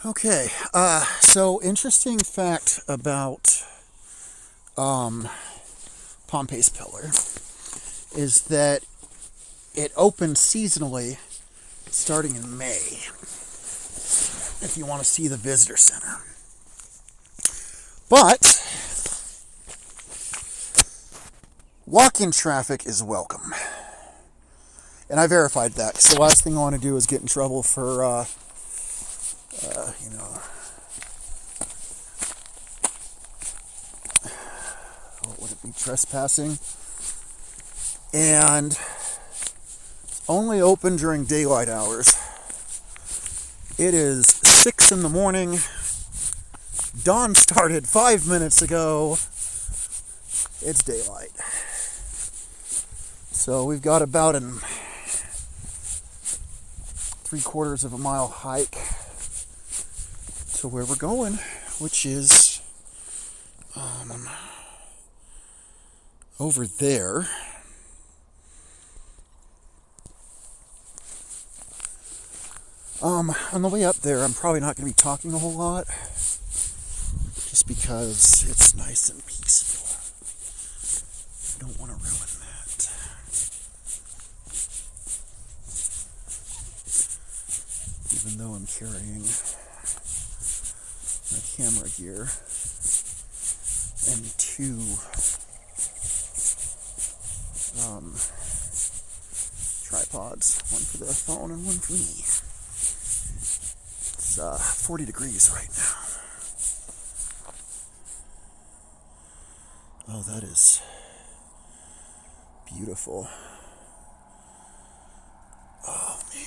Okay, so interesting fact about Pompeys Pillar is that it opened seasonally starting in May, if you want to see the visitor center. But walk-in traffic is welcome. And I verified that, because the last thing I want to do is get in trouble for, what would it be, trespassing. And it's only open during daylight hours. It is 6 in the morning. Dawn started 5 minutes ago. It's daylight. So we've got about a 3/4 of a mile hike to where we're going, which is over there. On the way up there, I'm probably not going to be talking a whole lot, just because it's nice and peaceful. I don't want to ruin that. Even though I'm carrying my camera gear and 2 tripods, one for the phone and one for me. It's 40 degrees right now. Oh, that is beautiful. Oh, man.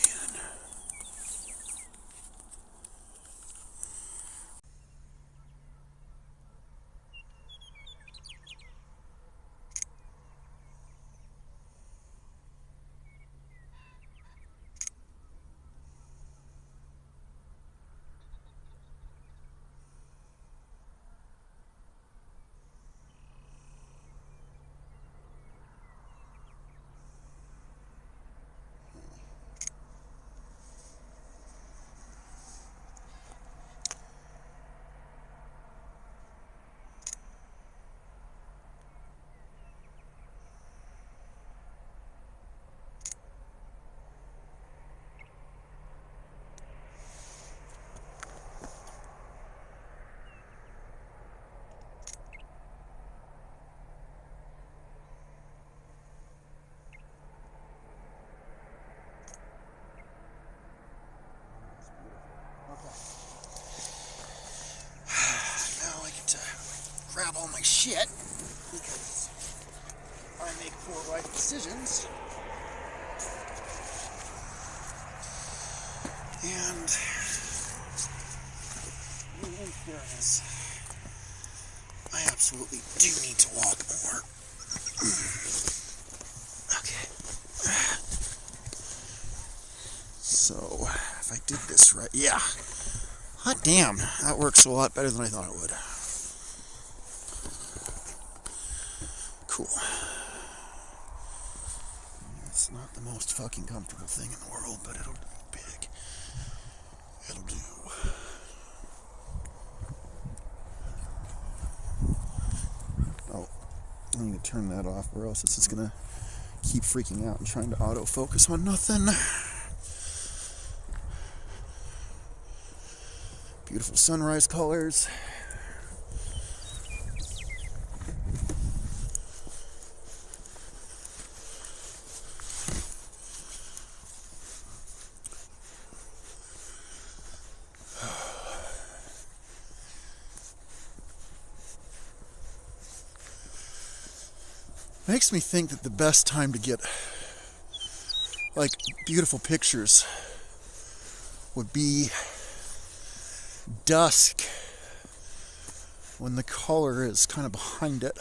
Grab all my shit, because I make poor life decisions. And in fairness, I absolutely do need to walk more. Okay. So, if I did this right, yeah. Hot damn, that works a lot better than I thought it would. Cool. It's not the most fucking comfortable thing in the world, but it'll do big. It'll do. Oh, I need to turn that off, or else it's just gonna keep freaking out and trying to autofocus on nothing. Beautiful sunrise colors. Makes me think that the best time to get like beautiful pictures would be dusk, when the color is kind of behind it.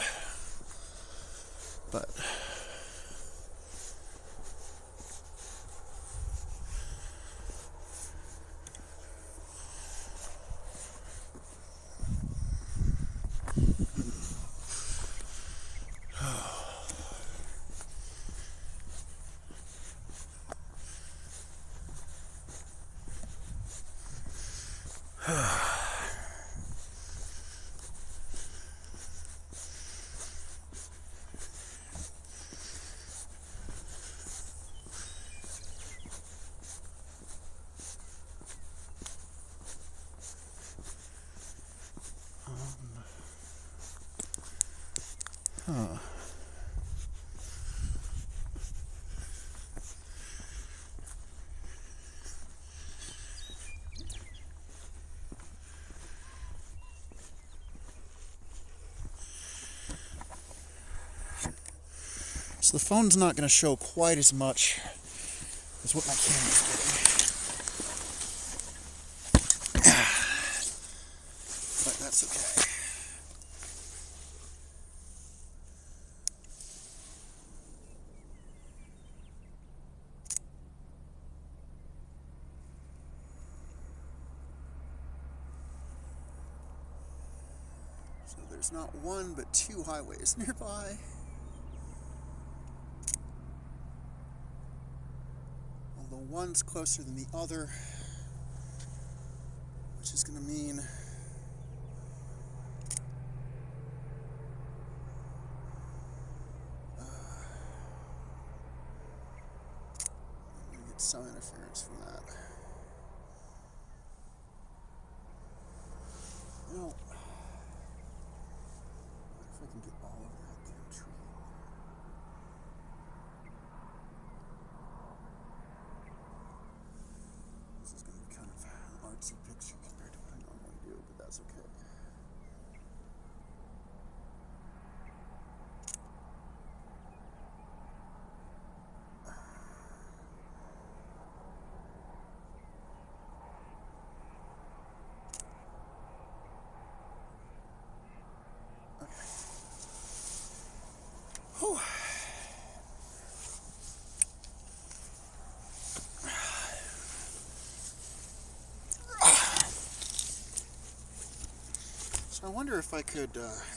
But So the phone's not going to show quite as much as what my camera's getting. But that's okay. So there's not one but two highways nearby. Although one's closer than the other, which is going to mean I'm going to get some interference from that. Well, if I can get all of that damn tree. This is going to be kind of an artsy picture compared to what I normally do, but that's okay. Whew. So I wonder if I could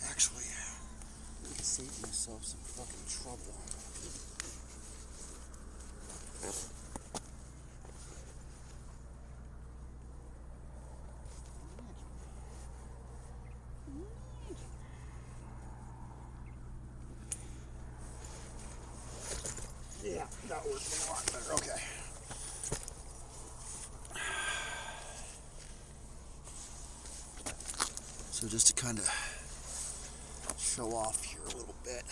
actually save myself some fucking trouble. Yeah, that works a lot better. Okay. So just to kind of show off here a little bit.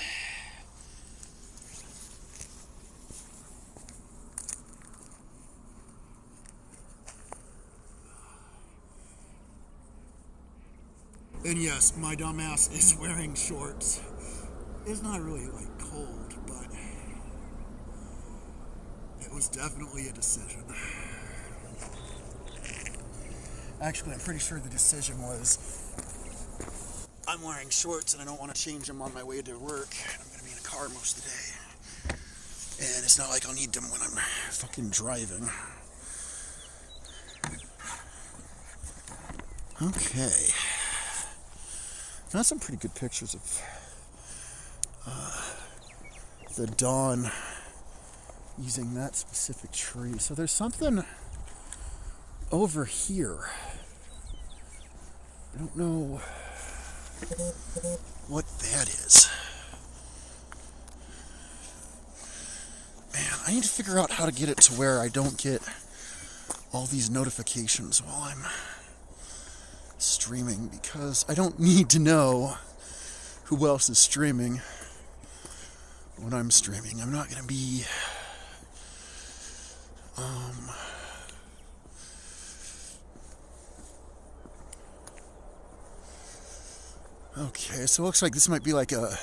And yes, my dumbass is wearing shorts. It's not really like cold, but it was definitely a decision. Actually, I'm pretty sure the decision was I'm wearing shorts and I don't want to change them on my way to work. I'm going to be in a car most of the day. And it's not like I'll need them when I'm fucking driving. Okay. That's some pretty good pictures of the dawn using that specific tree. So there's something over here. I don't know what that is. Man, I need to figure out how to get it to where I don't get all these notifications while I'm streaming, because I don't need to know who else is streaming when I'm streaming. I'm not going to be okay, so it looks like this might be like a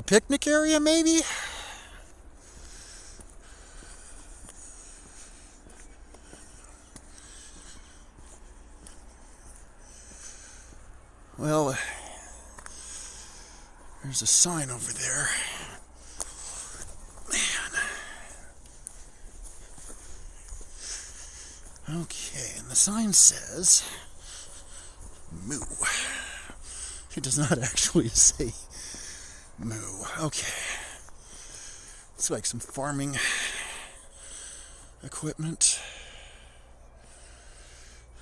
picnic area, maybe? Well, there's a sign over there. Man. Okay, and the sign says moo. It does not actually say moo. Okay. It's like some farming equipment.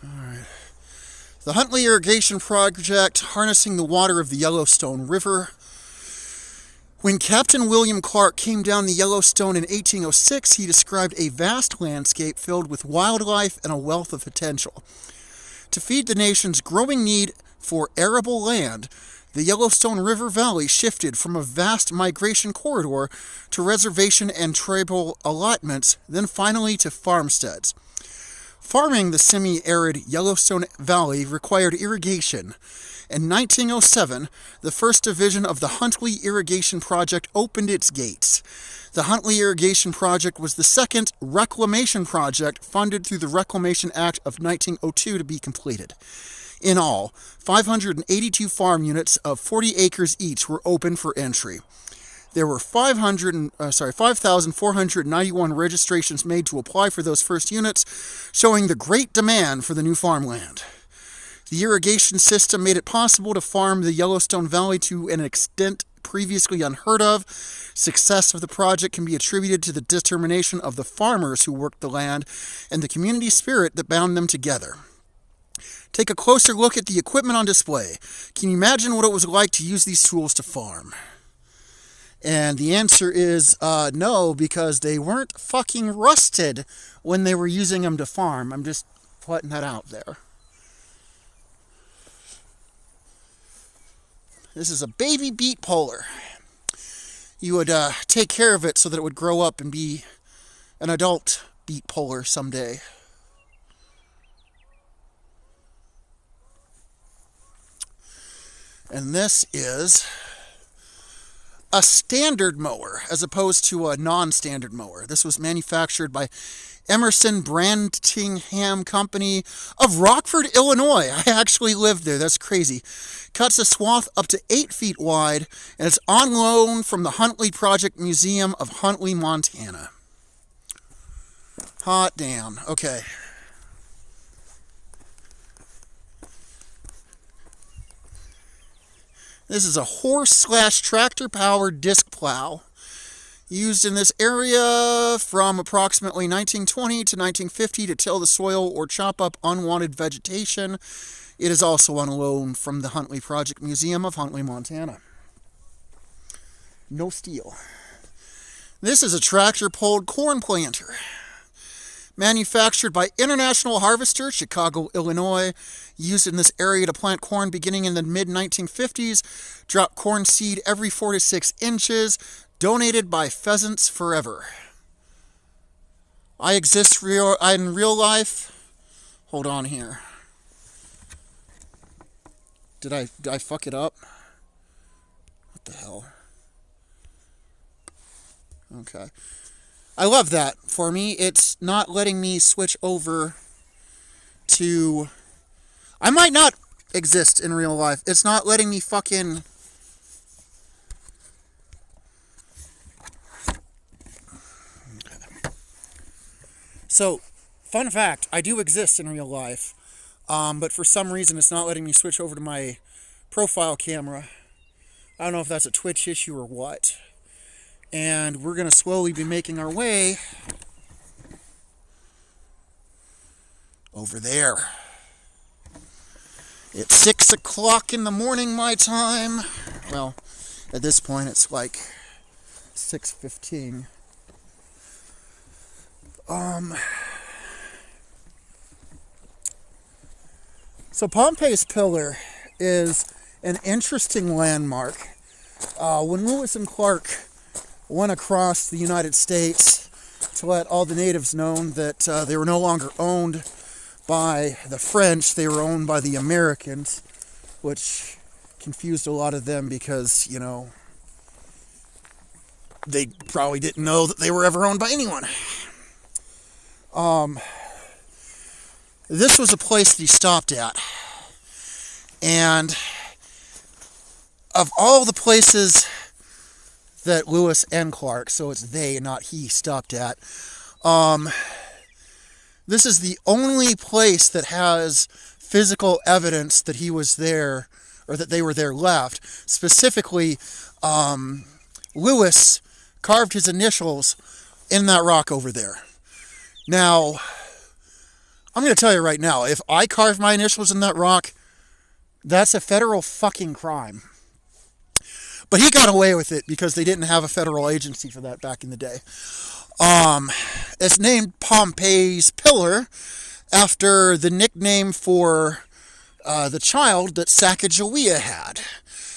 Alright. The Huntley Irrigation Project, harnessing the water of the Yellowstone River. When Captain William Clark came down the Yellowstone in 1806, he described a vast landscape filled with wildlife and a wealth of potential. To feed the nation's growing need for arable land, the Yellowstone River Valley shifted from a vast migration corridor to reservation and tribal allotments, then finally to farmsteads. Farming the semi-arid Yellowstone Valley required irrigation. In 1907, the first division of the Huntley Irrigation Project opened its gates. The Huntley Irrigation Project was the second reclamation project funded through the Reclamation Act of 1902 to be completed. In all, 582 farm units of 40 acres each were open for entry. There were 5,491 registrations made to apply for those first units, showing the great demand for the new farmland. The irrigation system made it possible to farm the Yellowstone Valley to an extent previously unheard of. Success of the project can be attributed to the determination of the farmers who worked the land and the community spirit that bound them together. Take a closer look at the equipment on display. Can you imagine what it was like to use these tools to farm? And the answer is no, because they weren't fucking rusted when they were using them to farm. I'm just putting that out there. This is a baby beet polar. You would take care of it so that it would grow up and be an adult beet polar someday. And this is a standard mower as opposed to a non-standard mower. This was manufactured by Emerson Brantingham Company of Rockford, Illinois. I actually lived there. That's crazy. Cuts a swath up to 8 feet wide, and it's on loan from the Huntley Project Museum of Huntley, Montana. Hot damn. Okay. This is a horse/tractor-powered disc plow used in this area from approximately 1920 to 1950 to till the soil or chop up unwanted vegetation. It is also on loan from the Huntley Project Museum of Huntley, Montana. No steel. This is a tractor-pulled corn planter. Manufactured by International Harvester, Chicago, Illinois. Used in this area to plant corn beginning in the mid-1950s. Drop corn seed every 4 to 6 inches. Donated by Pheasants Forever. I exist in real life. Hold on here. Did I fuck it up? What the hell? Okay. I love that. For me, it's not letting me switch over to... I might not exist in real life. It's not letting me fucking... Okay. So, fun fact, I do exist in real life. But for some reason, it's not letting me switch over to my profile camera. I don't know if that's a Twitch issue or what. And we're going to slowly be making our way over there. It's 6 o'clock in the morning my time. Well, at this point it's like 6:15. So Pompeys Pillar is an interesting landmark. When Lewis and Clark went across the United States to let all the natives know that they were no longer owned by the French, they were owned by the Americans, which confused a lot of them because, you know, they probably didn't know that they were ever owned by anyone. This was a place that he stopped at. And of all the places that Lewis and Clark, so it's they and not he, stopped at, this is the only place that has physical evidence that he was there, or that they were there left. Specifically, Lewis carved his initials in that rock over there. Now, I'm going to tell you right now, if I carved my initials in that rock, that's a federal fucking crime. But he got away with it because they didn't have a federal agency for that back in the day. It's named Pompeys Pillar after the nickname for the child that Sacagawea had.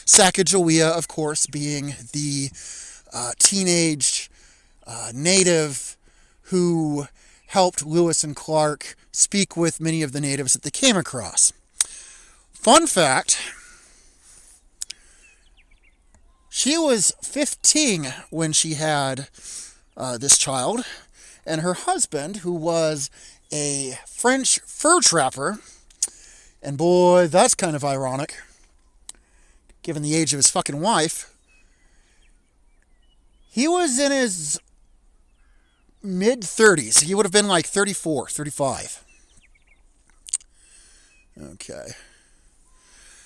Sacagawea, of course, being the teenage native who helped Lewis and Clark speak with many of the natives that they came across. Fun fact, she was 15 when she had this child, and her husband, who was a French fur trapper, and boy, that's kind of ironic, given the age of his fucking wife, he was in his mid-30s. He would have been like 34, 35. Okay.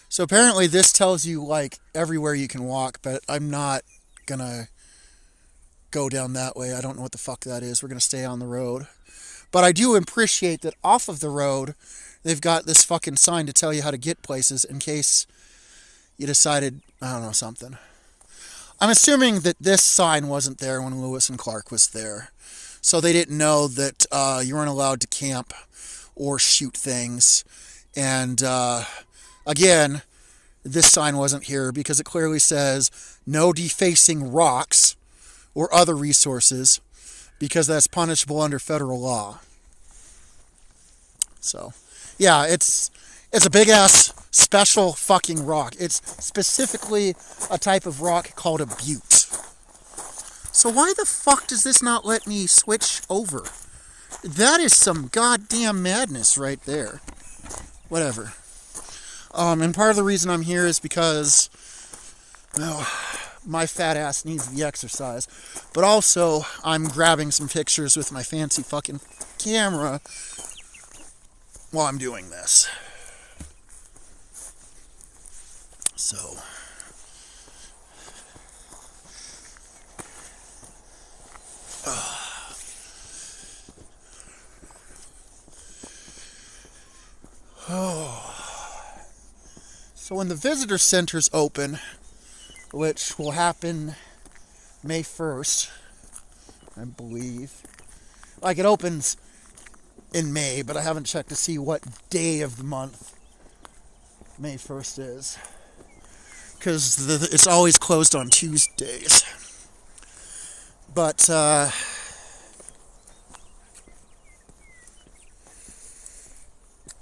So apparently this tells you, like, everywhere you can walk, but I'm not gonna go down that way. I don't know what the fuck that is. We're gonna stay on the road. But I do appreciate that off of the road, they've got this fucking sign to tell you how to get places in case you decided, I don't know, something. I'm assuming that this sign wasn't there when Lewis and Clark was there. So they didn't know that you weren't allowed to camp or shoot things. And again, this sign wasn't here because it clearly says no defacing rocks or other resources because that's punishable under federal law. So, yeah, it's a big-ass special fucking rock. It's specifically a type of rock called a butte. So why the fuck does this not let me switch over? That is some goddamn madness right there. Whatever. And part of the reason I'm here is because, well, my fat ass needs the exercise. But also, I'm grabbing some pictures with my fancy fucking camera while I'm doing this. So, so when the visitor centers open, which will happen May 1st, I believe. Like, it opens in May, but I haven't checked to see what day of the month May 1st is. Because it's always closed on Tuesdays. But,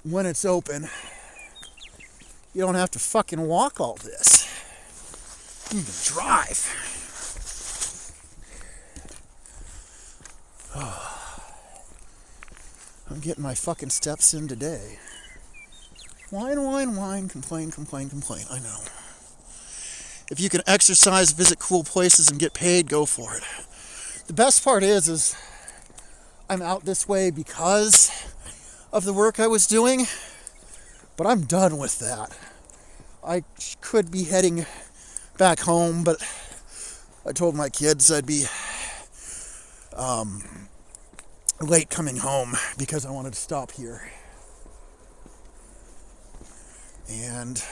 when it's open, you don't have to fucking walk all this. You can drive. I'm getting my fucking steps in today. Whine, whine, whine, complain, complain, complain. I know. If you can exercise, visit cool places, and get paid, go for it. The best part is I'm out this way because of the work I was doing, but I'm done with that. I could be heading back home, but I told my kids I'd be late coming home because I wanted to stop here. And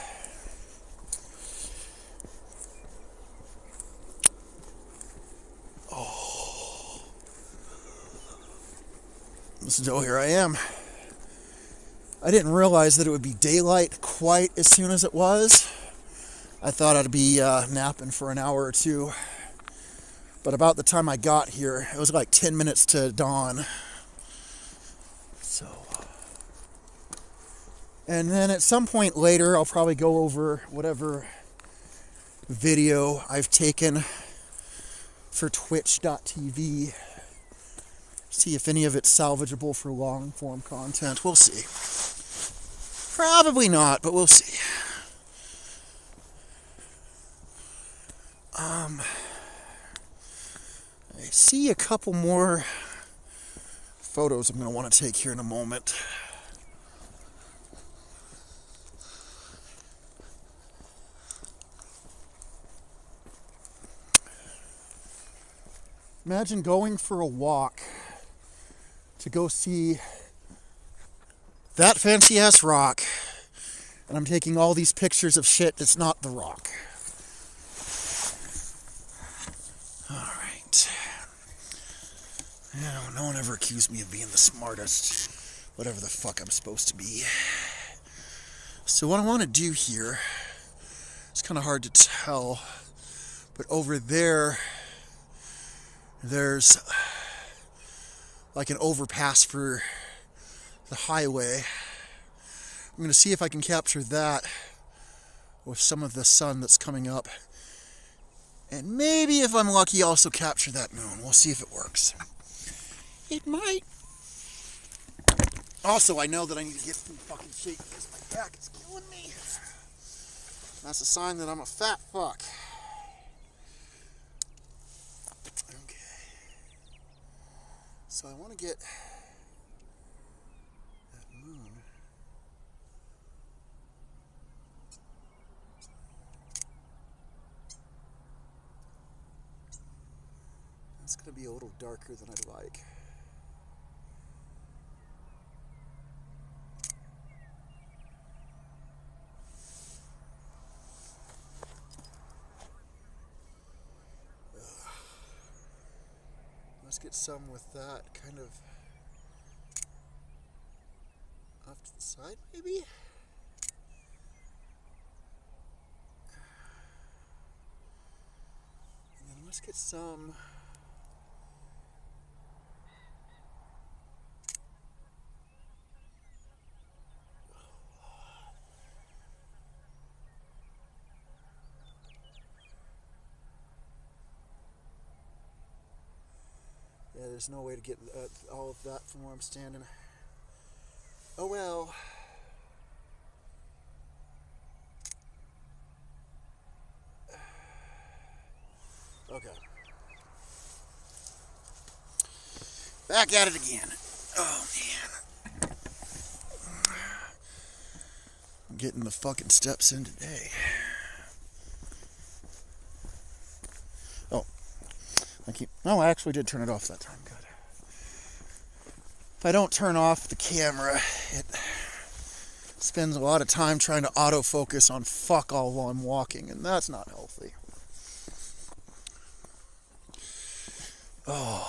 so here I am. I didn't realize that it would be daylight quite as soon as it was. I thought I'd be napping for an hour or two. But about the time I got here, it was like 10 minutes to dawn. So. And then at some point later, I'll probably go over whatever video I've taken for twitch.tv. See if any of it's salvageable for long form content. We'll see. Probably not, but we'll see. I see a couple more photos I'm going to want to take here in a moment. Imagine going for a walk to go see that fancy ass rock, and I'm taking all these pictures of shit that's not the rock. Alright. No one ever accused me of being the smartest, whatever the fuck I'm supposed to be. So what I want to do here, it's kind of hard to tell, but over there, there's like an overpass for the highway. I'm going to see if I can capture that with some of the sun that's coming up. And maybe if I'm lucky, also capture that moon. We'll see if it works. It might. Also, I know that I need to get some fucking shape because my back is killing me. That's a sign that I'm a fat fuck. Okay. So I want to get that moon. It's going to be a little darker than I'd like. Let's get some with that kind of off to the side, maybe? And then let's get some yeah, there's no way to get all of that from where I'm standing. Oh well. Okay. Back at it again. Oh man. I'm getting the fucking steps in today. Oh. I actually did turn it off that time. Good. If I don't turn off the camera, it spends a lot of time trying to autofocus on fuck all while I'm walking, and that's not healthy. Oh.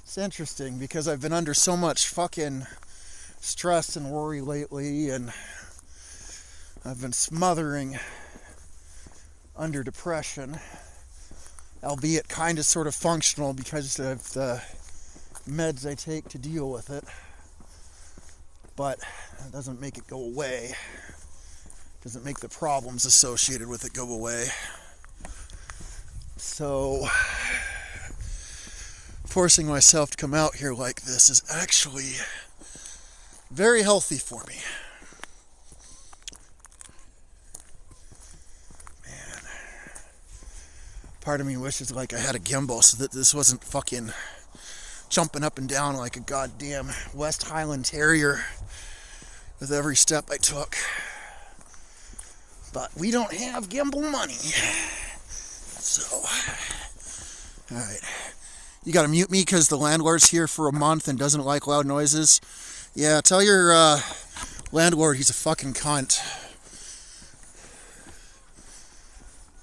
It's interesting because I've been under so much fucking stress and worry lately, and I've been smothering under depression, albeit kind of sort of functional because of the meds I take to deal with it. But that doesn't make it go away. Doesn't make the problems associated with it go away. So forcing myself to come out here like this is actually very healthy for me. Man, part of me wishes like I had a gimbal so that this wasn't fucking jumping up and down like a goddamn West Highland Terrier with every step I took. But we don't have gimbal money. So, alright. You gotta mute me because the landlord's here for a month and doesn't like loud noises. Yeah, tell your landlord he's a fucking cunt.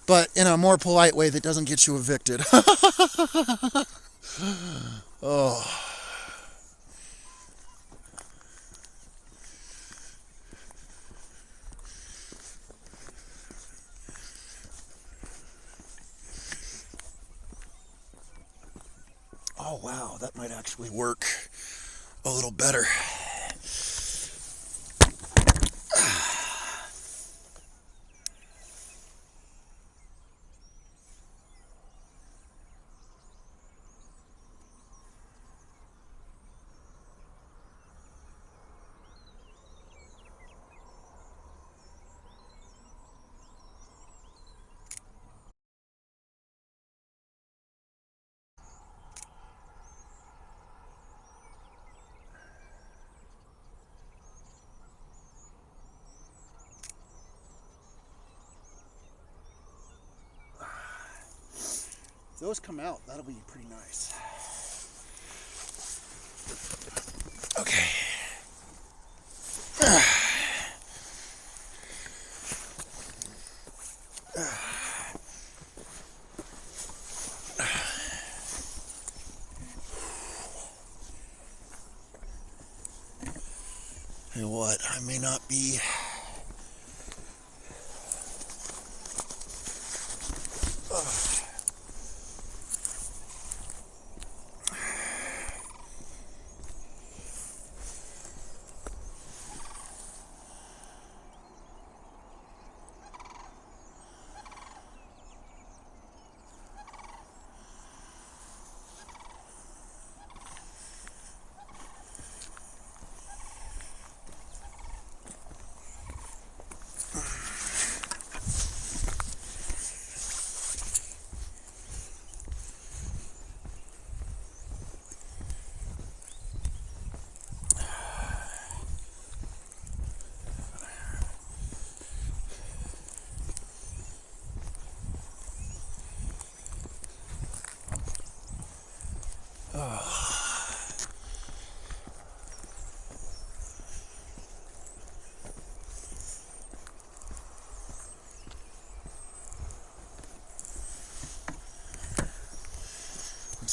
But in a more polite way that doesn't get you evicted. Oh. Oh wow, that might actually work a little better. If those come out, that'll be pretty nice. Okay. You know what? I may not be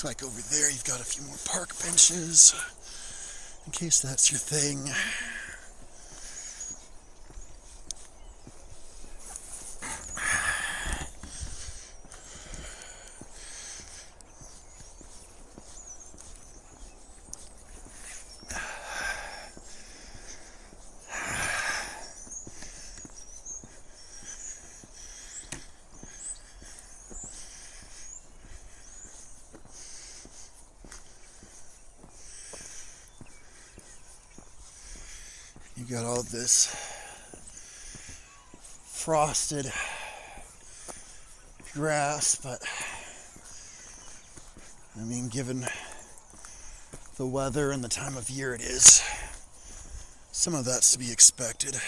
Looks like over there you've got a few more park benches, in case that's your thing. You got all this frosted grass, but I mean, given the weather and the time of year it is, some of that's to be expected.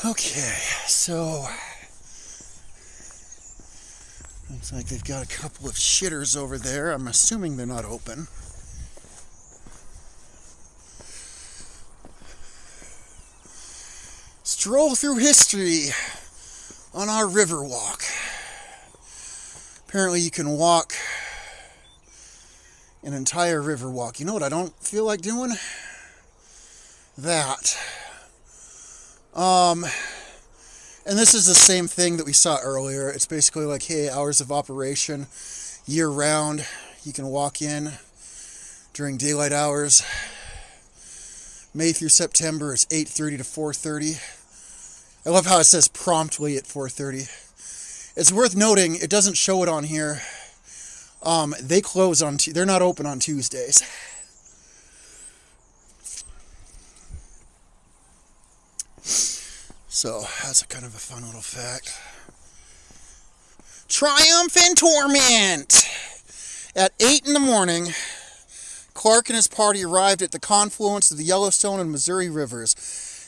Okay, so looks like they've got a couple of shitters over there. I'm assuming they're not open. Stroll through history on our river walk. Apparently you can walk an entire river walk. You know what I don't feel like doing? That. And this is the same thing that we saw earlier. It's basically like, hey, hours of operation year round. You can walk in during daylight hours. May through September, it's 8:30 to 4:30. I love how it says promptly at 4:30. It's worth noting, it doesn't show it on here. They close on, they're not open on Tuesdays. So, that's a kind of a fun little fact. Triumph and Torment! At 8 in the morning, Clark and his party arrived at the confluence of the Yellowstone and Missouri rivers.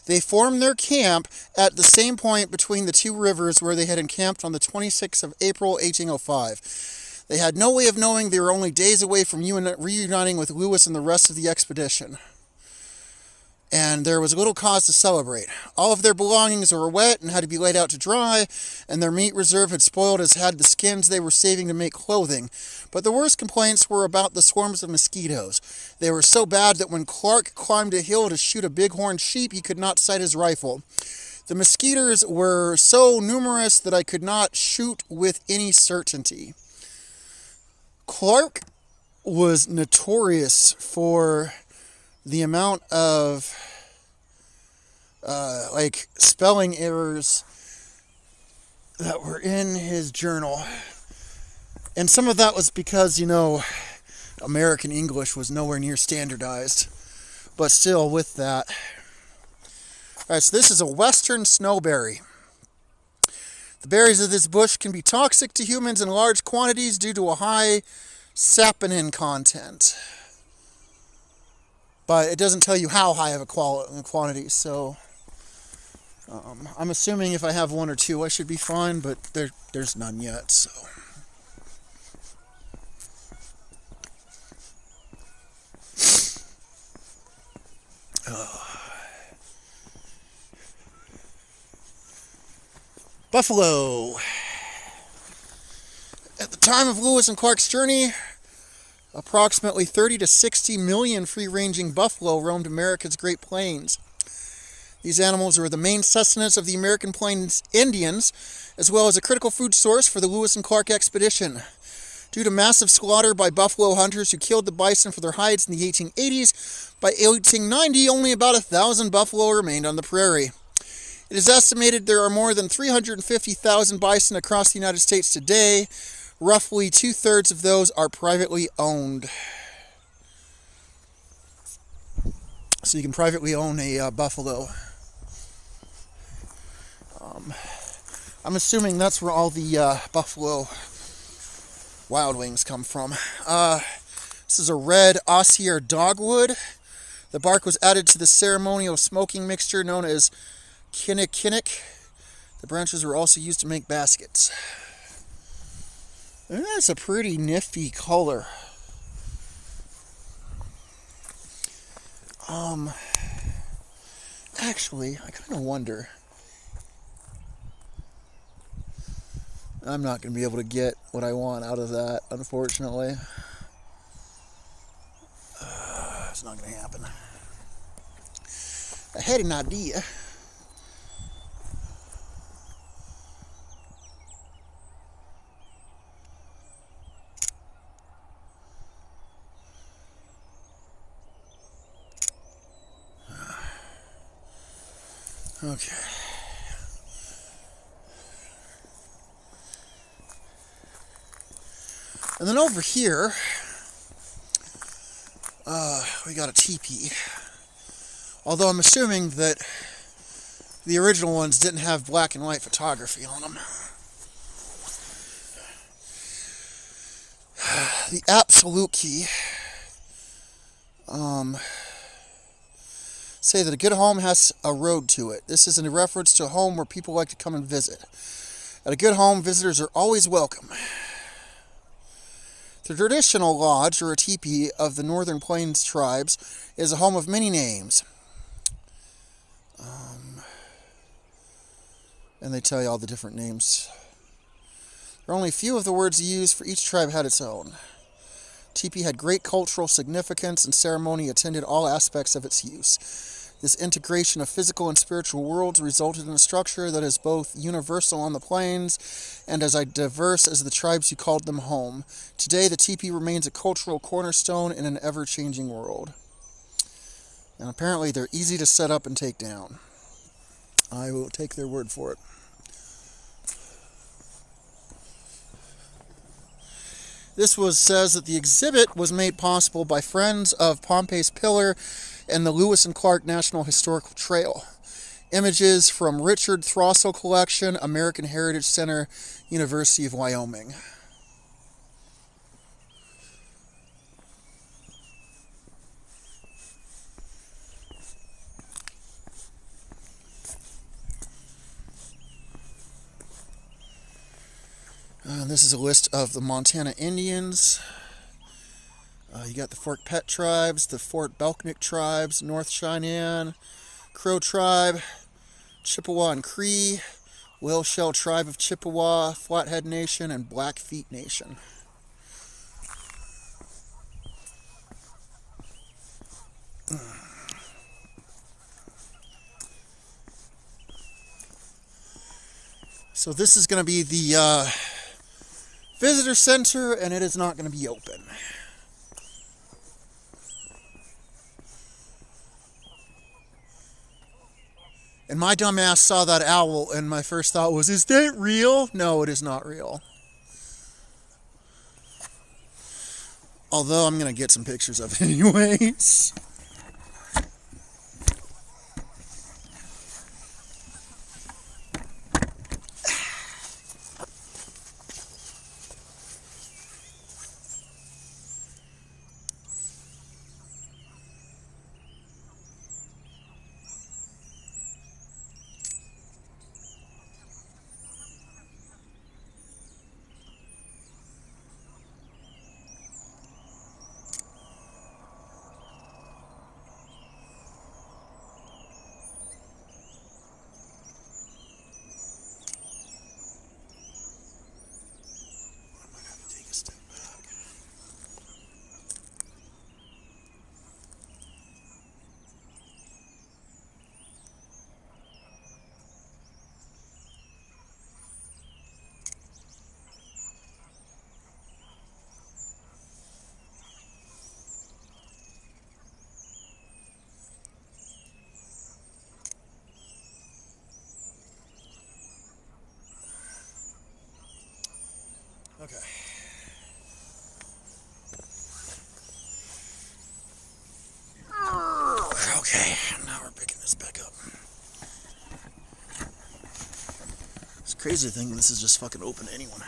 They formed their camp at the same point between the two rivers where they had encamped on the 26th of April, 1805. They had no way of knowing they were only days away from reuniting with Lewis and the rest of the expedition. And there was little cause to celebrate. All of their belongings were wet and had to be laid out to dry, and their meat reserve had spoiled as had the skins they were saving to make clothing. But the worst complaints were about the swarms of mosquitoes. They were so bad that when Clark climbed a hill to shoot a bighorn sheep, he could not sight his rifle. The mosquitoes were so numerous that I could not shoot with any certainty. Clark was notorious for the amount of spelling errors that were in his journal. And some of that was because, you know, American English was nowhere near standardized. But still, with that. Alright, so this is a western snowberry. The berries of this bush can be toxic to humans in large quantities due to a high saponin content. But it doesn't tell you how high of a quantity, so I'm assuming if I have one or two I should be fine, but there's none yet, so. Buffalo. At the time of Lewis and Clark's journey, approximately 30 to 60 million free-ranging buffalo roamed America's Great Plains. These animals were the main sustenance of the American Plains Indians, as well as a critical food source for the Lewis and Clark expedition. Due to massive slaughter by buffalo hunters who killed the bison for their hides in the 1880s, by 1890 only about 1,000 buffalo remained on the prairie. It is estimated there are more than 350,000 bison across the United States today. Roughly 2/3 of those are privately owned. So you can privately own a buffalo. I'm assuming that's where all the buffalo wild wings come from. This is a red osier dogwood. The bark was added to the ceremonial smoking mixture known as kinnikinnick. The branches were also used to make baskets. And that's a pretty nifty color. Actually, I kind of wonder. I'm not going to be able to get what I want out of that, unfortunately. It's not going to happen. I had an idea. Okay. And then over here, we got a teepee. Although I'm assuming that the original ones didn't have black and white photography on them. The absolute key. Say that a good home has a road to it. This is in reference to a home where people like to come and visit. At a good home, visitors are always welcome. The traditional lodge, or a teepee, of the Northern Plains tribes is a home of many names. And they tell you all the different names. There are only a few of the words used, for each tribe had its own. Teepee had great cultural significance, and ceremony attended all aspects of its use. This integration of physical and spiritual worlds resulted in a structure that is both universal on the plains and as diverse as the tribes who called them home. Today, the teepee remains a cultural cornerstone in an ever-changing world. And apparently, they're easy to set up and take down. I will take their word for it. This says that the exhibit was made possible by friends of Pompeys Pillar and the Lewis and Clark National Historical Trail. Images from Richard Throssell Collection, American Heritage Center, University of Wyoming. This is a list of the Montana Indians. You got the Fort Peck tribes, the Fort Belknap tribes, North Cheyenne, Crow tribe, Chippewa and Cree, Whale Shell tribe of Chippewa, Flathead Nation, and Blackfeet Nation. So this is going to be the visitor center, and it is not going to be open. And my dumb ass saw that owl, and my first thought was, is that real? No, it is not real. Although I'm going to get some pictures of it anyways. Okay. Okay. Okay, now we're picking this back up. It's crazy to think this is just fucking open to anyone.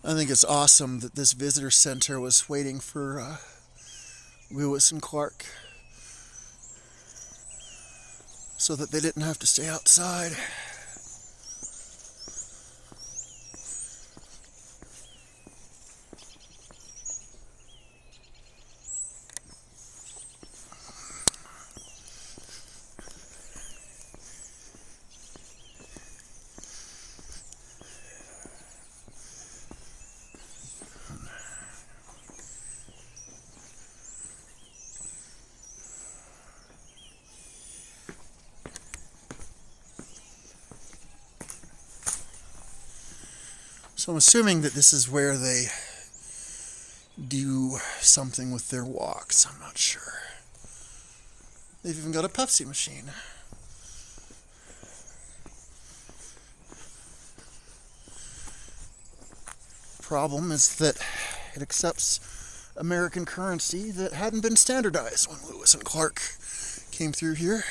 I think it's awesome that this visitor center was waiting for Lewis and Clark so that they didn't have to stay outside. So I'm assuming that this is where they do something with their walks. I'm not sure. They've even got a Pepsi machine. Problem is that it accepts American currency that hadn't been standardized when Lewis and Clark came through here.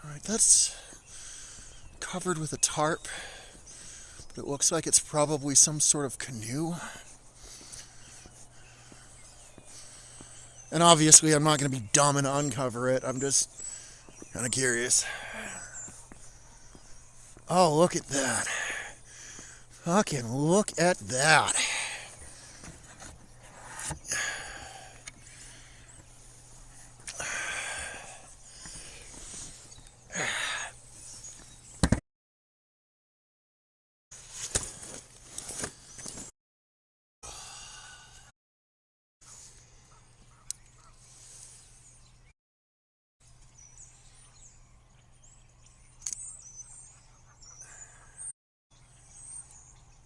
Alright, that's covered with a tarp. But it looks like it's probably some sort of canoe. And obviously I'm not going to be dumb and uncover it. I'm just kind of curious. Oh, look at that. Fucking look at that.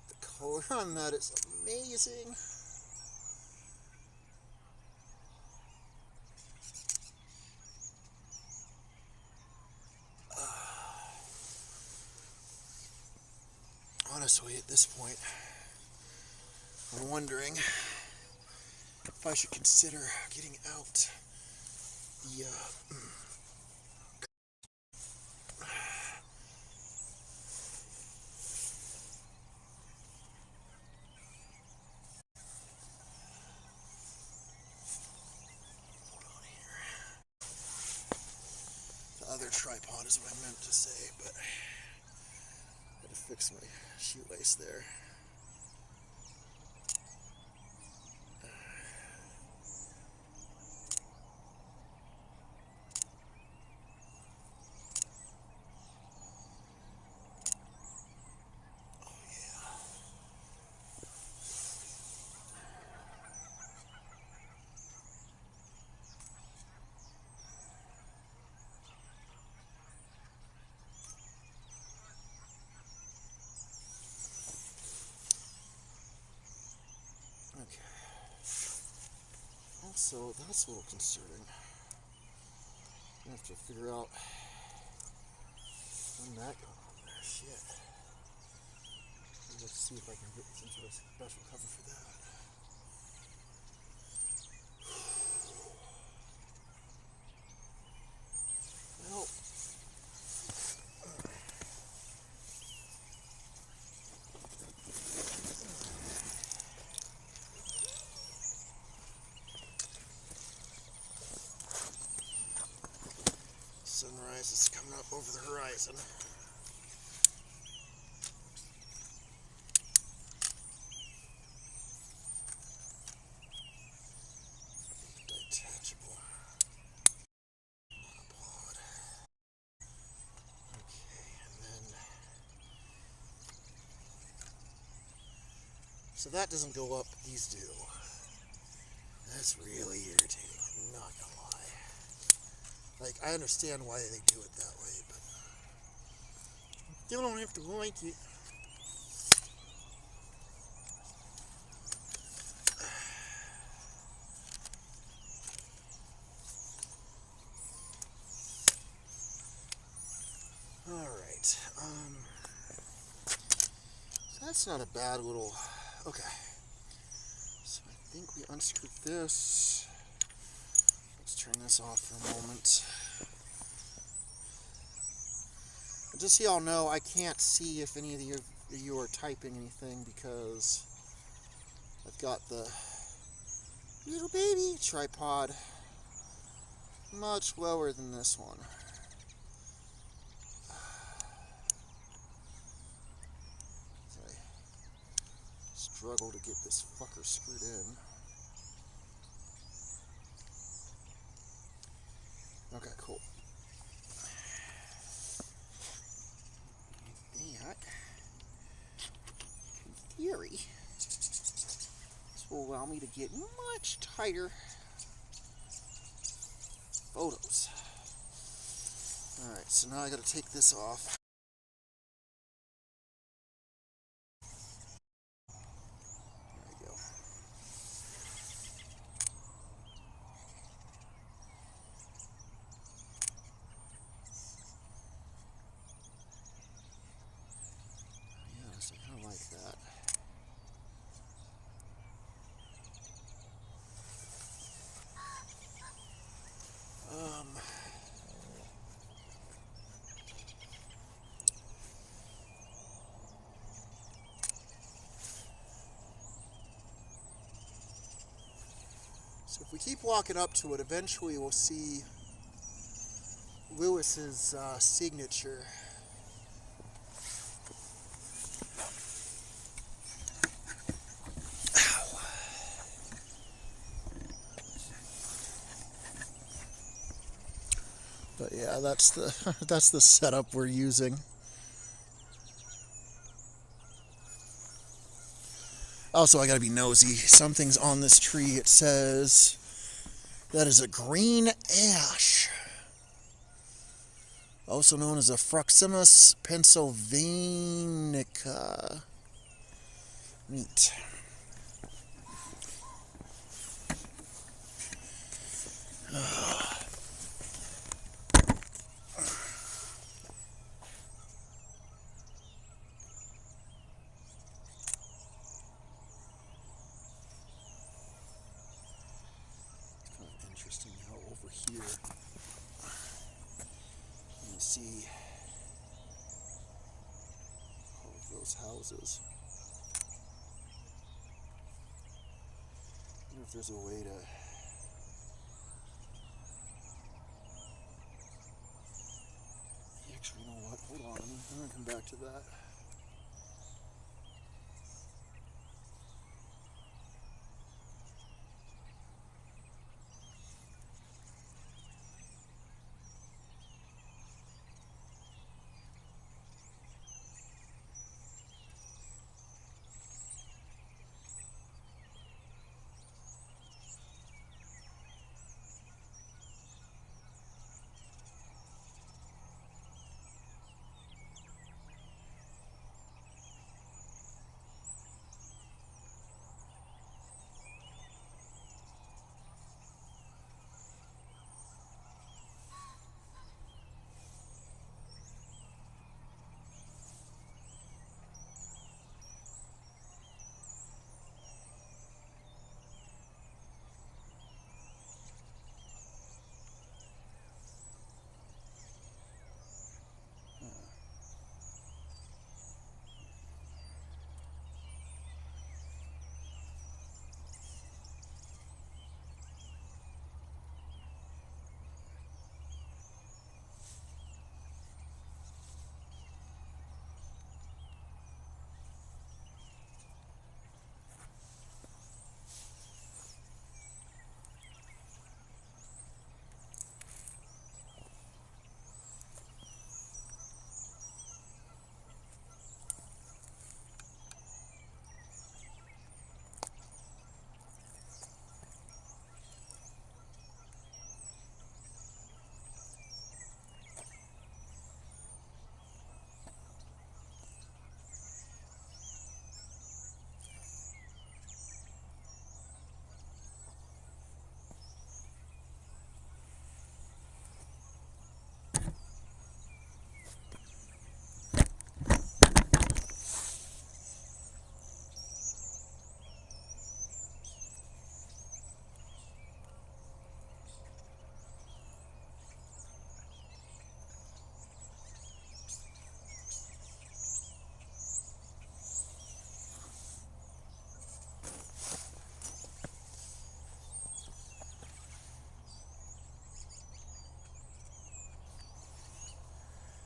The color on that is amazing. Honestly, at this point, I'm wondering if I should consider getting out the other tripod is what I meant to say, but I had to fix my shoelace there. Also, that's a little concerning. I have to figure out when that got on there. Shit. Let's see if I can get some sort of special cover for that. Well, sunrise is coming up over the horizon. Detachable monopod. Okay, and then so that doesn't go up, these do. That's really irritating, I'm not gonna lie. Like, I understand why they do it that way, but You don't have to like it. Alright, so that's not a bad little, okay. So I think we unscrewed this. Let's turn this off for a moment. Just so y'all know, I can't see if any of you are typing anything because I've got the little baby tripod much lower than this one. As I struggle to get this fucker screwed in. Okay, cool. That, in theory, this will allow me to get much tighter photos. Alright, so now I gotta take this off. There we go. Yes, I kinda like that. So if we keep walking up to it, eventually we'll see Lewis's signature. Ow. But yeah, that's the setup we're using. Also, I gotta be nosy. Something's on this tree. It says that is a green ash, also known as a Fruximus pennsylvanica. Neat. Interesting how over here you see all of those houses. I wonder if there's a way to actually, you know what? Hold on, I'm gonna come back to that.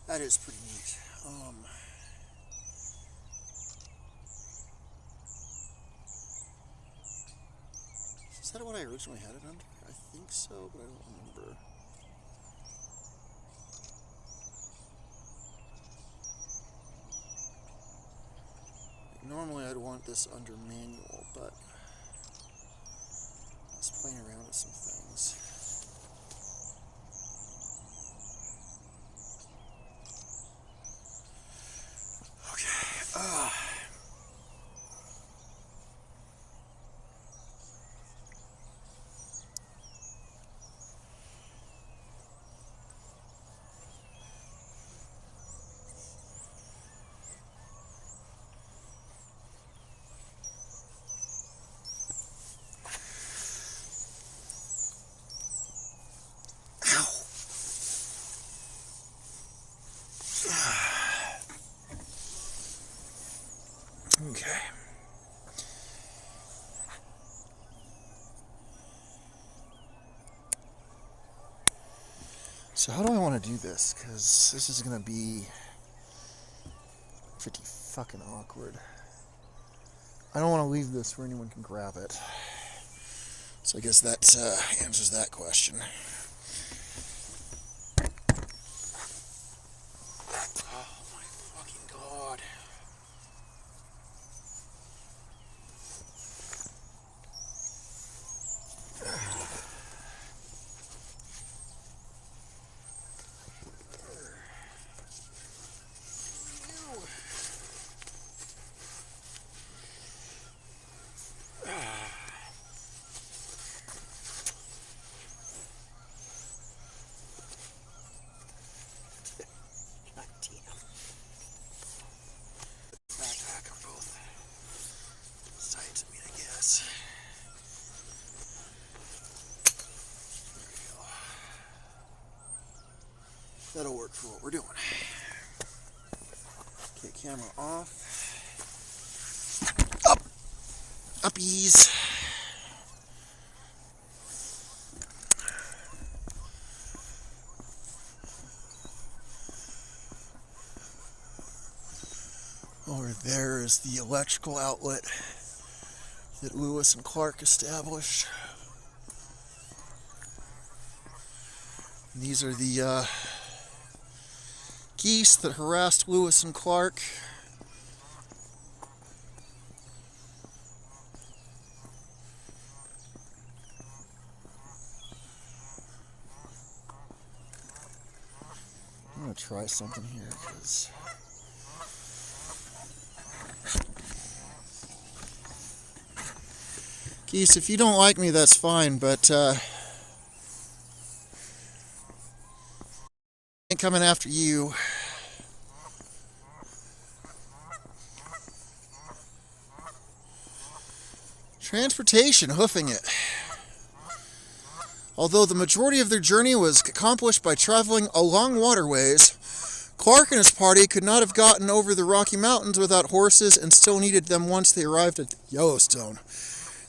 That is pretty neat. Is that what I originally had it under? I think so, but I don't remember. Normally I'd want this under manual, but I was playing around with some things. Okay. Okay. So how do I want to do this? Because this is going to be pretty fucking awkward. I don't want to leave this where anyone can grab it. So I guess that answers that question. Oh my fucking god. That'll work for what we're doing. Okay, camera off. Up! Uppies! Over there is the electrical outlet that Lewis and Clark established. And these are the geese that harassed Lewis and Clark. I'm going to try something here because geese, if you don't like me, that's fine, but ain't coming after you. Transportation, hoofing it. Although the majority of their journey was accomplished by traveling along waterways, Clark and his party could not have gotten over the Rocky Mountains without horses and still needed them once they arrived at Yellowstone.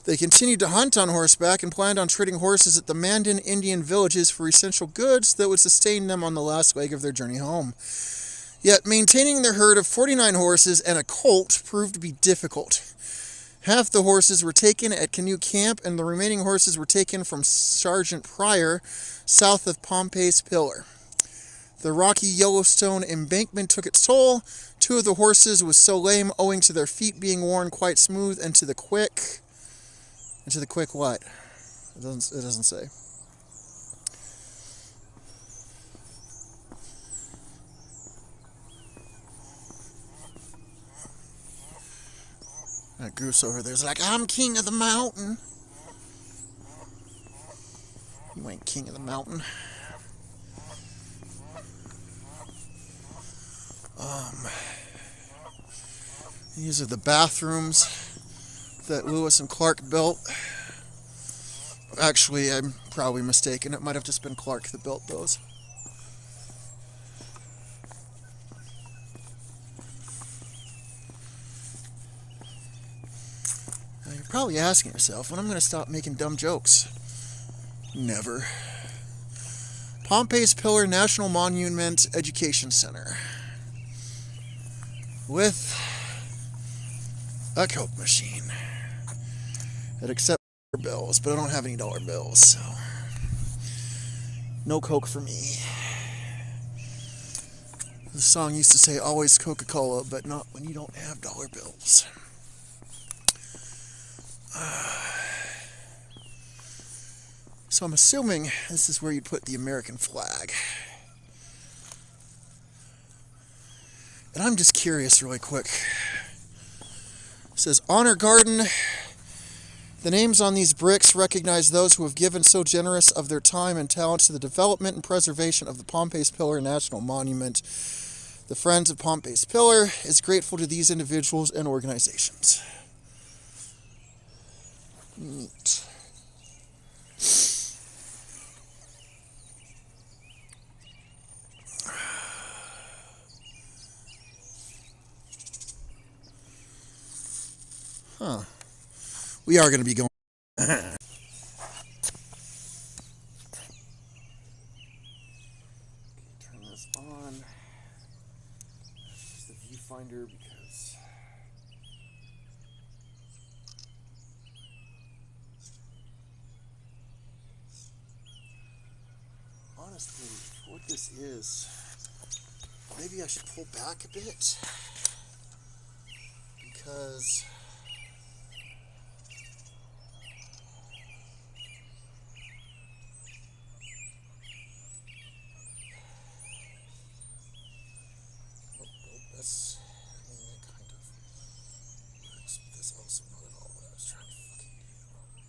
They continued to hunt on horseback and planned on trading horses at the Mandan Indian villages for essential goods that would sustain them on the last leg of their journey home. Yet maintaining their herd of 49 horses and a colt proved to be difficult. Half the horses were taken at Canoe Camp, and the remaining horses were taken from Sergeant Pryor, south of Pompeys Pillar. The rocky Yellowstone embankment took its toll. 2 of the horses was so lame owing to their feet being worn quite smooth and to the quick... Into the quick what? It doesn't say. That goose over there's like, I'm king of the mountain. You ain't king of the mountain. These are the bathrooms that Lewis and Clark built. Actually, I'm probably mistaken. It might have just been Clark that built those. Now you're probably asking yourself, when I'm going to stop making dumb jokes? Never. Pompeys Pillar National Monument Education Center with a Coke machine. It accepts bills, but I don't have any dollar bills, so no Coke for me. The song used to say, always Coca-Cola, but not when you don't have dollar bills. So I'm assuming this is where you'd put the American flag. And I'm just curious really quick. It says, Honor Garden. The names on these bricks recognize those who have given so generous of their time and talent to the development and preservation of the Pompeys Pillar National Monument. The Friends of Pompeys Pillar is grateful to these individuals and organizations. Neat. Huh. We are going to be going. Turn this on. Use the viewfinder because honestly, for what this is, maybe I should pull back a bit because that's, I mean, that kind of works, but that's also not at all what I was trying to fucking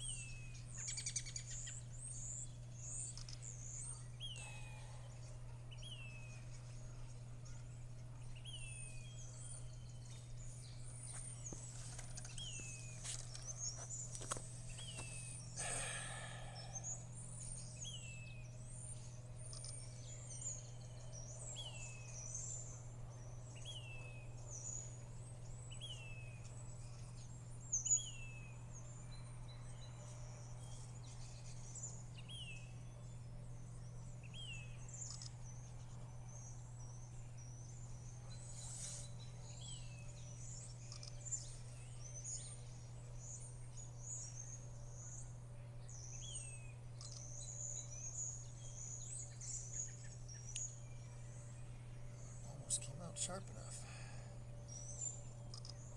almost came out sharp enough.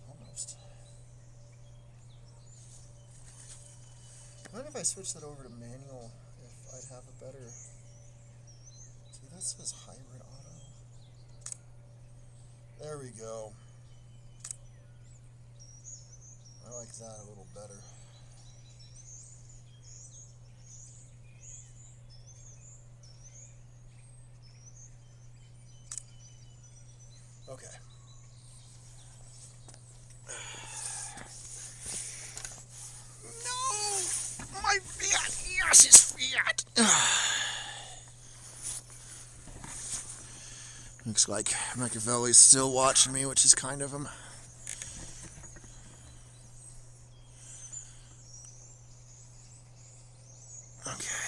Almost. I wonder if I switch that over to manual, if I'd have a better. See, that says hybrid auto. There we go. I like that a little better. Okay. No! My Fiat! Yes, it's Fiat! Looks like Machiavelli's still watching me, which is kind of him. Okay.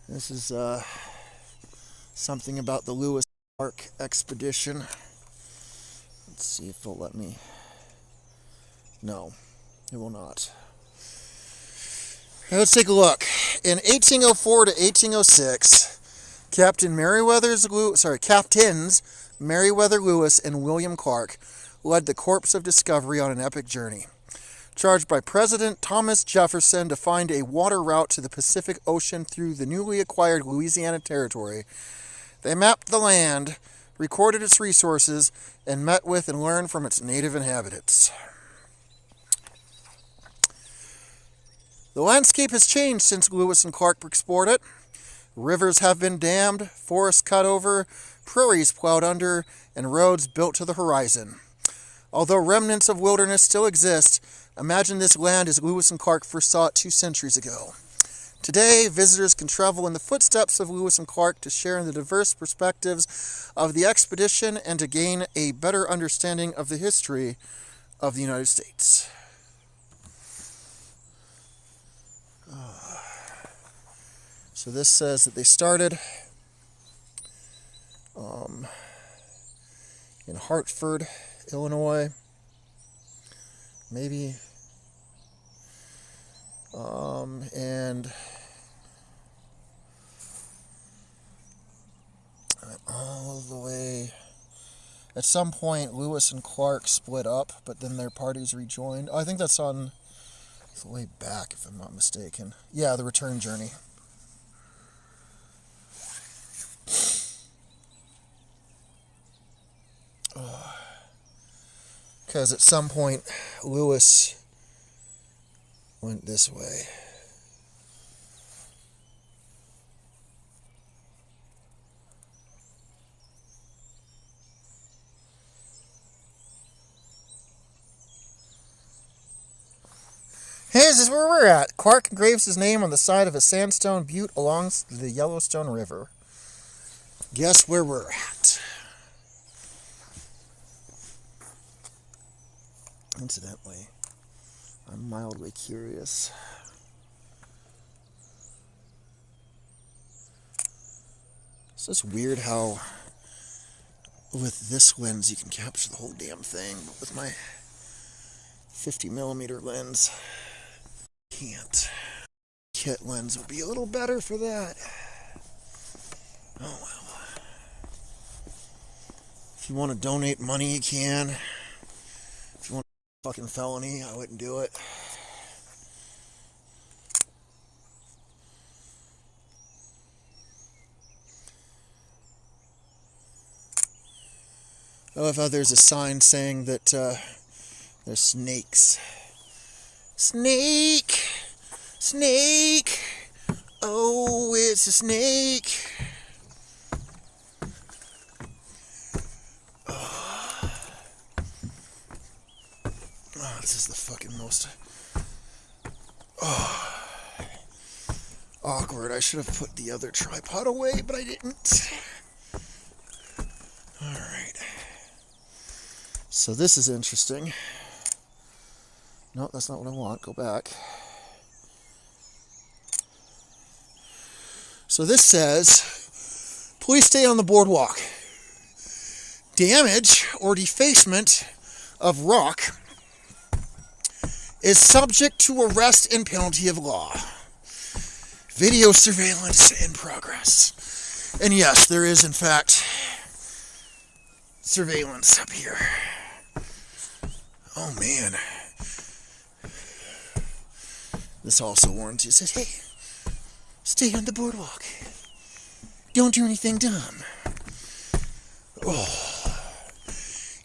This is something about the Lewis Park expedition. Let's see if it'll let me. No, it will not. Let's take a look. In 1804 to 1806, Captains Meriwether Lewis and William Clark led the Corps of Discovery on an epic journey. Charged by President Thomas Jefferson to find a water route to the Pacific Ocean through the newly acquired Louisiana Territory, they mapped the land, recorded its resources, and met with and learned from its native inhabitants. The landscape has changed since Lewis and Clark explored it. Rivers have been dammed, forests cut over, prairies plowed under, and roads built to the horizon. Although remnants of wilderness still exist, imagine this land as Lewis and Clark first saw it 2 centuries ago. Today, visitors can travel in the footsteps of Lewis and Clark to share in the diverse perspectives of the expedition and to gain a better understanding of the history of the United States. So this says that they started in Hartford, Illinois, maybe, and all the way. At some point, Lewis and Clark split up, but then their parties rejoined. Oh, I think that's on the way back, if I'm not mistaken. Yeah, the return journey. Because at some point, Lewis went this way. Hey, this is where we're at. Clark engraves his name on the side of a sandstone butte along the Yellowstone River. Guess where we're at. Incidentally, I'm mildly curious. It's just weird how with this lens you can capture the whole damn thing, but with my 50mm lens, can't. Kit lens would be a little better for that. Oh well. If you want to donate money, you can. If you want a fucking felony, I wouldn't do it. I love how there's a sign saying that there's snakes. Snake! Snake! Oh, it's a snake! Oh, this is the fucking most awkward. I should have put the other tripod away, but I didn't. Alright. So this is interesting. No, that's not what I want. Go back. So this says, please stay on the boardwalk. Damage or defacement of rock is subject to arrest and penalty of law. Video surveillance in progress. And yes, there is in fact surveillance up here. Oh man. This also warns you, says, hey, stay on the boardwalk. Don't do anything dumb. Oh.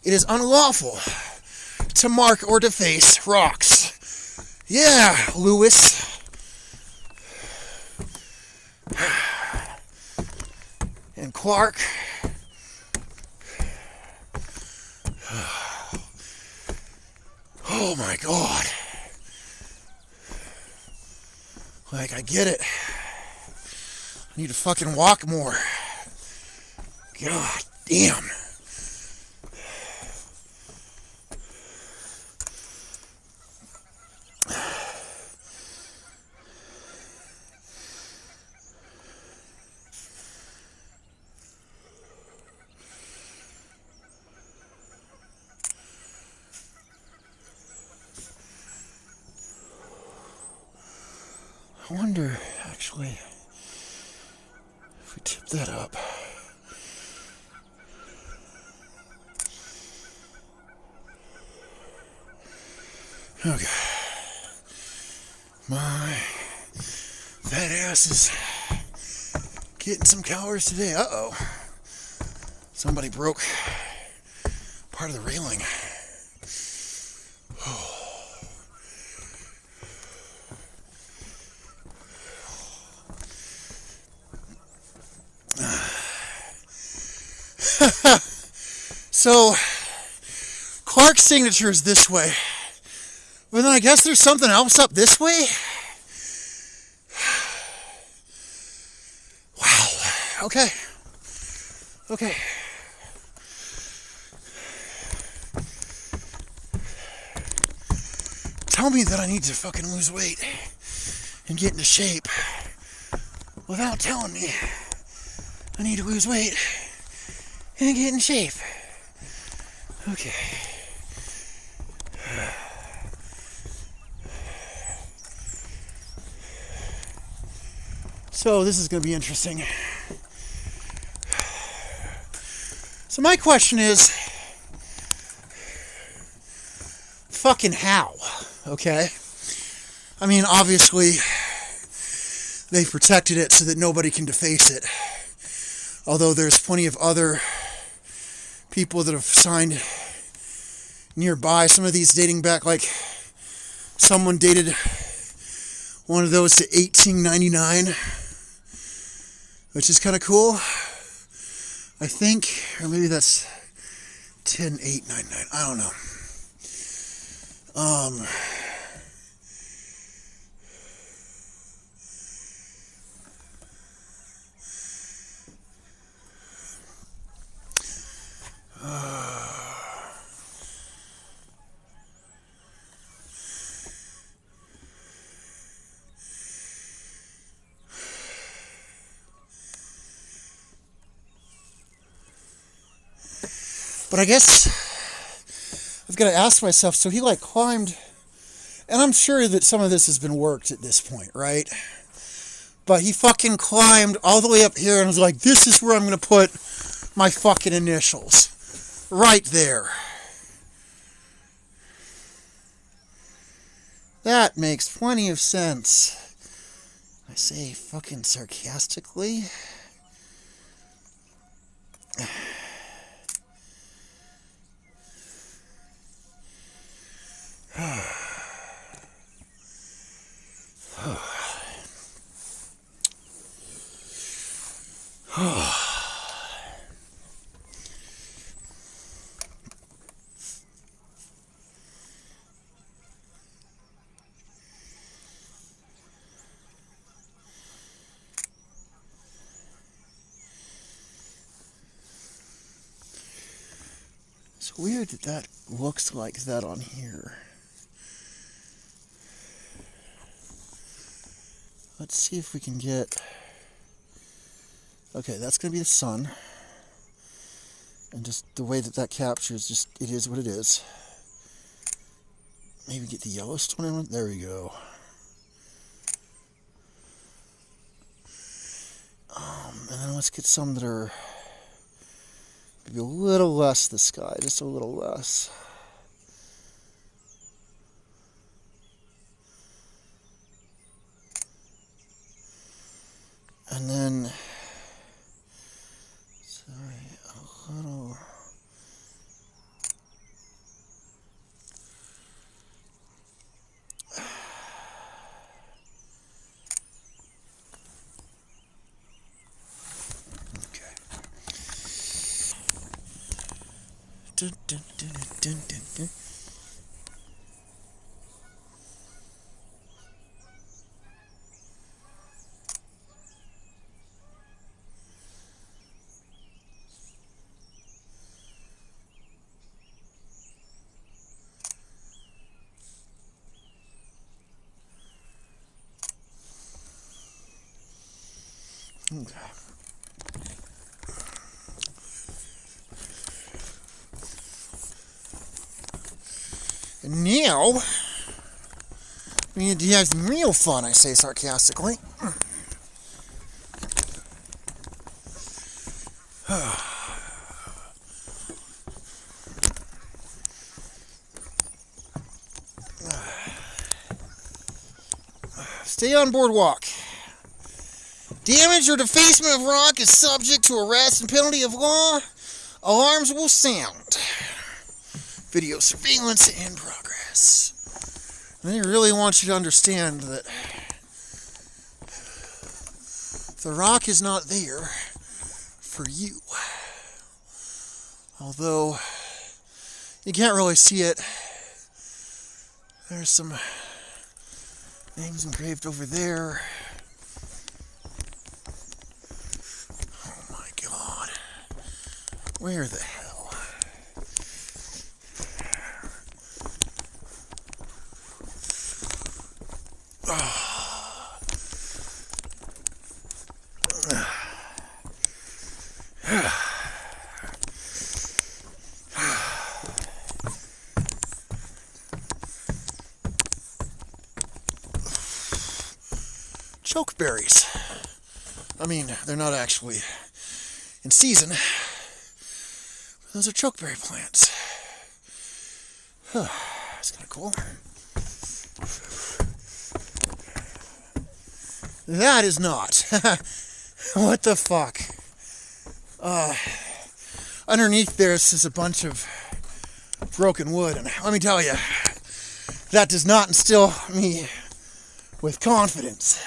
It is unlawful to mark or deface rocks. Yeah, Lewis. And Clark. Oh my God. Like, I get it. I need to fucking walk more. God damn. I wonder, actually, if we tip that up. Okay. My fat ass is getting some calories today. Uh-oh. Somebody broke part of the railing. Oh. So, Clark's signature is this way. But then I guess there's something else up this way? Okay. Okay. Tell me that I need to fucking lose weight and get into shape without telling me I need to lose weight and get in shape. Okay. So this is going to be interesting. So my question is, fucking how? Okay? I mean, obviously, they've protected it so that nobody can deface it. Although there's plenty of other people that have signed nearby. Some of these dating back, like someone dated one of those to 1899, which is kind of cool, I think. Or maybe that's 10899. I don't know. But I guess I've got to ask myself, so he like climbed, and I'm sure that some of this has been worked at this point, right? But he fucking climbed all the way up here and was like, this is where I'm going to put my fucking initials. Right there. That makes plenty of sense. I say fucking sarcastically. It's weird that that looks like that on here. Let's see if we can get... Okay, that's going to be the sun. And just the way that that captures, just it is what it is. Maybe get the Yellowstone in. There we go. And then let's get some that are maybe a little less the sky, just a little less. And then, sorry, a little. Dun, dun, dun, dun, dun, dun. Okay. And now, we need to have some real fun, I say sarcastically. Stay on boardwalk. Damage or defacement of rock is subject to arrest and penalty of law. Alarms will sound. Video surveillance in progress. And they really want you to understand that the rock is not there for you. Although you can't really see it. There's some names engraved over there. Where the hell? Chokeberries. I mean, they're not actually in season. Those are chokeberry plants. That's kind of cool. That is not. What the fuck? Underneath this is a bunch of broken wood, and let me tell you, that does not instill me with confidence.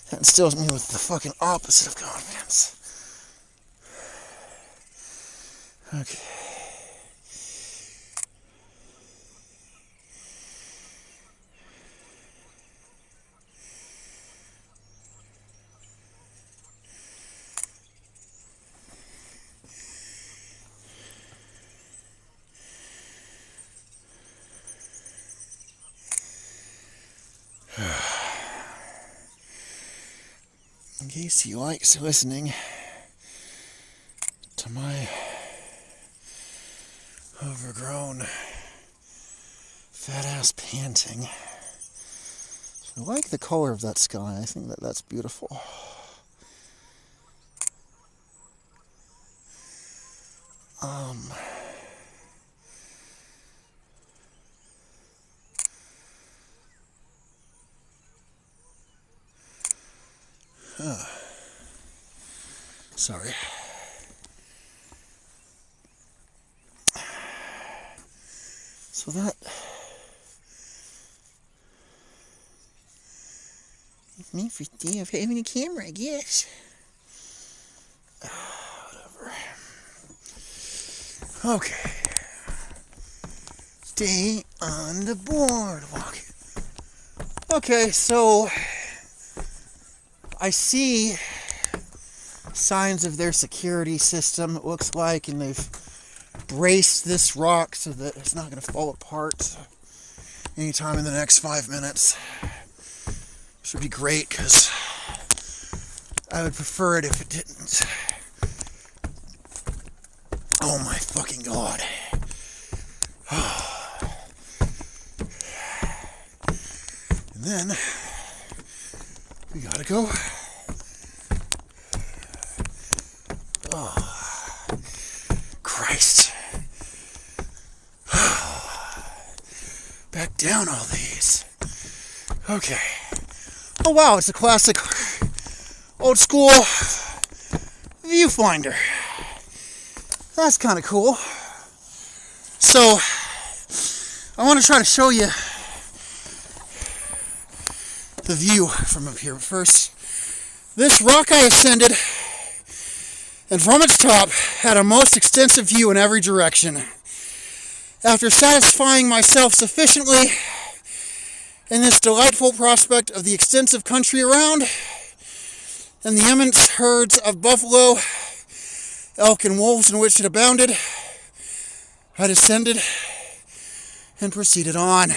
That instills me with the fucking opposite of confidence. Okay. In case he likes listening to my overgrown fat ass panting, I like the color of that sky. I think that that's beautiful. Sorry. So that me for day of having a camera, I guess. Whatever. Okay. Stay on the boardwalk. Okay, so I see signs of their security system, it looks like, and they've braced this rock so that it's not going to fall apart anytime in the next 5 minutes. Which would be great, because I would prefer it if it didn't. Oh my fucking god. And then we gotta go. Oh, Christ. Back down all these. Okay. Oh wow, it's a classic old school viewfinder. That's kind of cool. So, I want to try to show you the view from up here. But first, this rock I ascended, and from its top had a most extensive view in every direction. After satisfying myself sufficiently in this delightful prospect of the extensive country around and the immense herds of buffalo, elk, and wolves in which it abounded, I descended and proceeded on.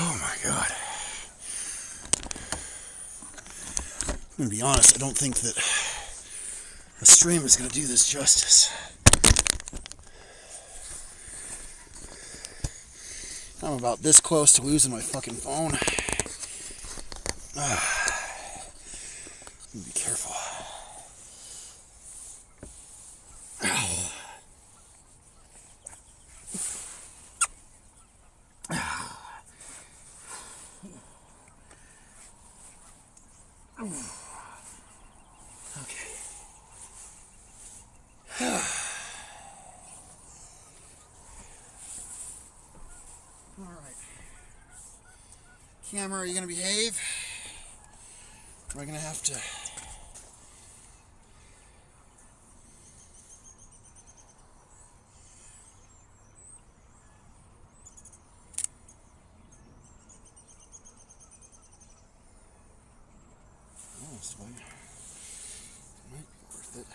Oh my god. I'm going to be honest, I don't think that a stream is going to do this justice. I'm about this close to losing my fucking phone. Be careful. Okay. Alright. Camera, are you going to behave? Or am I going to have to... Oh, this one might be worth it.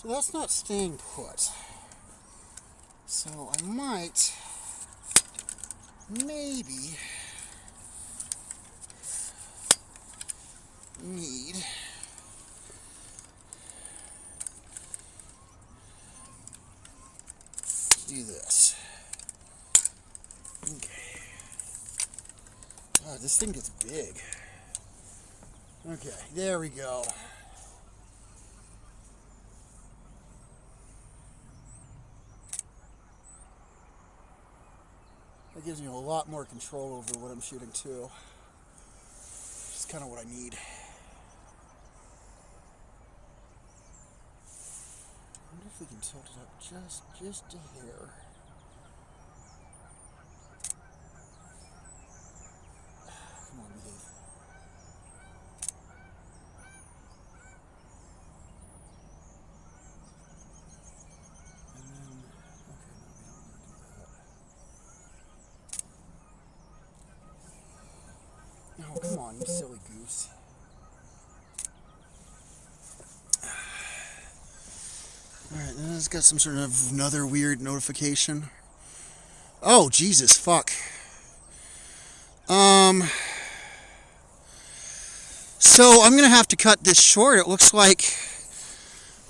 So that's not staying put. So I might, maybe, need to do this. Okay. God, this thing gets big. Okay, there we go. That gives me a lot more control over what I'm shooting too. It's kind of what I need. I wonder if we can tilt it up just a hair. Come on, behave. And then, okay, no, we don't want to do that. Oh, come on, you silly goose. Alright, then it's got some sort of another weird notification. Oh, Jesus, fuck. So I'm gonna have to cut this short. It looks like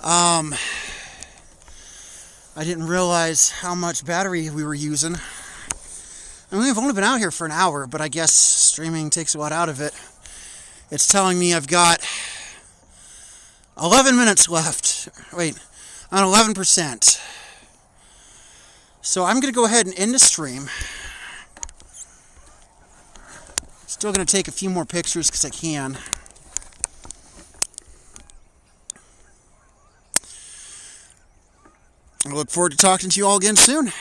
I didn't realize how much battery we were using. I mean, we've only been out here for an hour, but I guess streaming takes a lot out of it. It's telling me I've got 11 minutes left. Wait, on 11%. So I'm going to go ahead and end the stream. Still going to take a few more pictures because I can. I look forward to talking to you all again soon.